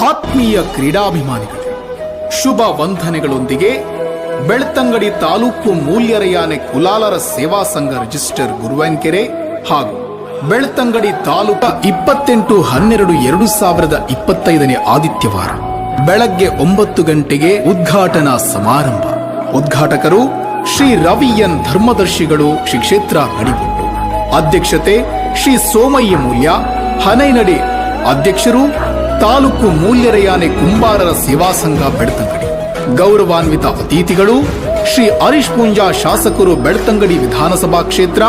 ಆತ್ಮೀಯ ಕ್ರೀಡಾಭಿಮಾನಿಗಳು, ಶುಭ ವಂದನೆಗಳೊಂದಿಗೆ ಬೆಳ್ತಂಗಡಿ ತಾಲೂಕು ಮೂಲ್ಯರಯಾನೆ ಕುಲಾಲರ ಸೇವಾ ಸಂಘ ರಿಜಿಸ್ಟರ್ ಗುರುವಾನ್ಕೆರೆ ಹಾಗೂ ಬೆಳ್ತಂಗಡಿ ತಾಲೂಕು 28/12/2025 ಆದಿತ್ಯವಾರ ಬೆಳಗ್ಗೆ 9 ಗಂಟೆಗೆ ಉದ್ಘಾಟನಾ ಸಮಾರಂಭ. ಉದ್ಘಾಟಕರು ಶ್ರೀ ರವಿ ಎನ್ ಧರ್ಮದರ್ಶಿಗಳು, ಶ್ರೀ ಕ್ಷೇತ್ರ ನಡಿಬೊಟ್ಟು. ಅಧ್ಯಕ್ಷತೆ ಶ್ರೀ ಸೋಮಯ್ಯ ಮೂಲ್ಯ, ಹನೈನಡಿ. ಅಧ್ಯಕ್ಷರು ತಾಲೂಕು ಮೂಲ್ಯರಯಾನೆ ಕುಂಬಾರರ ಸೇವಾ ಸಂಘ ಬೆಳ್ತಂಗಡಿ. ಗೌರವಾನ್ವಿತ ಅತಿಥಿಗಳು ಶ್ರೀ ಹರೀಶ್ ಪೂಂಜಾ, ಶಾಸಕರು ಬೆಳ್ತಂಗಡಿ ವಿಧಾನಸಭಾ ಕ್ಷೇತ್ರ,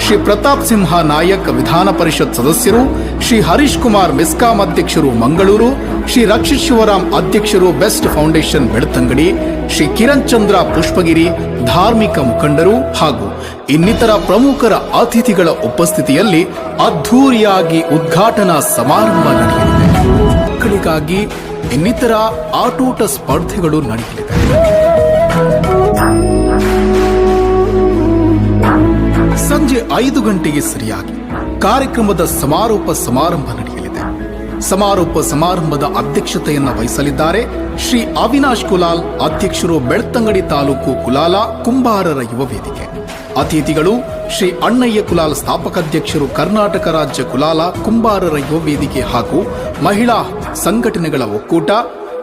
ಶ್ರೀ ಪ್ರತಾಪ್ ಸಿಂಹ ನಾಯಕ್, ವಿಧಾನ ಪರಿಷತ್ ಸದಸ್ಯರು, ಶ್ರೀ ಹರೀಶ್ ಕುಮಾರ್, ಮೆಸ್ಕಾಂ ಅಧ್ಯಕ್ಷರು ಮಂಗಳೂರು, ಶ್ರೀ ರಕ್ಷಿತ್ ಶಿವರಾಮ್, ಅಧ್ಯಕ್ಷರು ಬೆಸ್ಟ್ ಫೌಂಡೇಶನ್ ಬೆಳ್ತಂಗಡಿ, ಶ್ರೀ ಕಿರಣ್ ಚಂದ್ರ ಪುಷ್ಪಗಿರಿ, ಧಾರ್ಮಿಕ ಮುಖಂಡರು ಹಾಗೂ ಇನ್ನಿತರ ಪ್ರಮುಖರ ಅತಿಥಿಗಳ ಉಪಸ್ಥಿತಿಯಲ್ಲಿ ಅದ್ಧೂರಿಯಾಗಿ ಉದ್ಘಾಟನಾ ಸಮಾರಂಭ ನಡೆಯಲಿದೆ. ಮಕ್ಕಳಿಗಾಗಿ ಇನ್ನಿತರ ಆಟೋಟ ಸ್ಪರ್ಧೆಗಳು ನಡೆಯಲಿದೆ. ಸಂಜೆ 5 ಗಂಟೆಗೆ ಸರಿಯಾಗಿ ಕಾರ್ಯಕ್ರಮದ ಸಮಾರೋಪ ಸಮಾರಂಭ ನಡೆಯಲಿದೆ. ಸಮಾರೋಪ ಸಮಾರಂಭದ ಅಧ್ಯಕ್ಷತೆಯನ್ನು ವಹಿಸಲಿದ್ದಾರೆ ಶ್ರೀ ಅವಿನಾಶ್ ಕುಲಾಲ್, ಅಧ್ಯಕ್ಷರು ಬೆಳ್ತಂಗಡಿ ತಾಲೂಕು ಕುಲಾಲ ಕುಂಬಾರರ ಯುವ ವೇದಿಕೆ. ಅತಿಥಿಗಳು ಶ್ರೀ ಅಣ್ಣಯ್ಯ ಕುಲಾಲ್, ಸ್ಥಾಪಕಾಧ್ಯಕ್ಷರು ಕರ್ನಾಟಕ ರಾಜ್ಯ ಕುಲಾಲ ಕುಂಬಾರರ ಯುವ ವೇದಿಕೆ ಹಾಗೂ ಮಹಿಳಾ ಸಂಘಟನೆಗಳ ಒಕ್ಕೂಟ,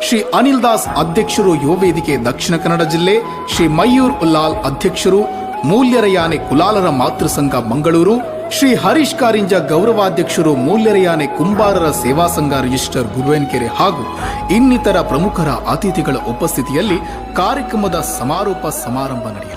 ಶ್ರೀ ಅನಿಲ್ ದಾಸ್, ಅಧ್ಯಕ್ಷರು ಯುವ ವೇದಿಕೆ ದಕ್ಷಿಣ ಕನ್ನಡ ಜಿಲ್ಲೆ, ಶ್ರೀ ಮಯೂರ್ ಉಲ್ಲಾಲ್, ಅಧ್ಯಕ್ಷರು ಮೂಲ್ಯರಯಾನೆ ಕುಲಾಲರ ಮಾತೃ ಸಂಘ ಮಂಗಳೂರು, ಶ್ರೀ ಹರೀಶ್ ಕಾರಿಂಜ, ಗೌರವಾಧ್ಯಕ್ಷರು ಮೂಲ್ಯರಯಾನೆ ಕುಂಬಾರರ ಸೇವಾ ಸಂಘ ರಿಜಿಸ್ಟರ್ ಗುರುವಾನ್ಕೆರೆ ಹಾಗೂ ಇನ್ನಿತರ ಪ್ರಮುಖರ ಅತಿಥಿಗಳ ಉಪಸ್ಥಿತಿಯಲ್ಲಿ ಕಾರ್ಯಕ್ರಮದ ಸಮಾರೋಪ ಸಮಾರಂಭ ನಡೆಯಲಿದೆ.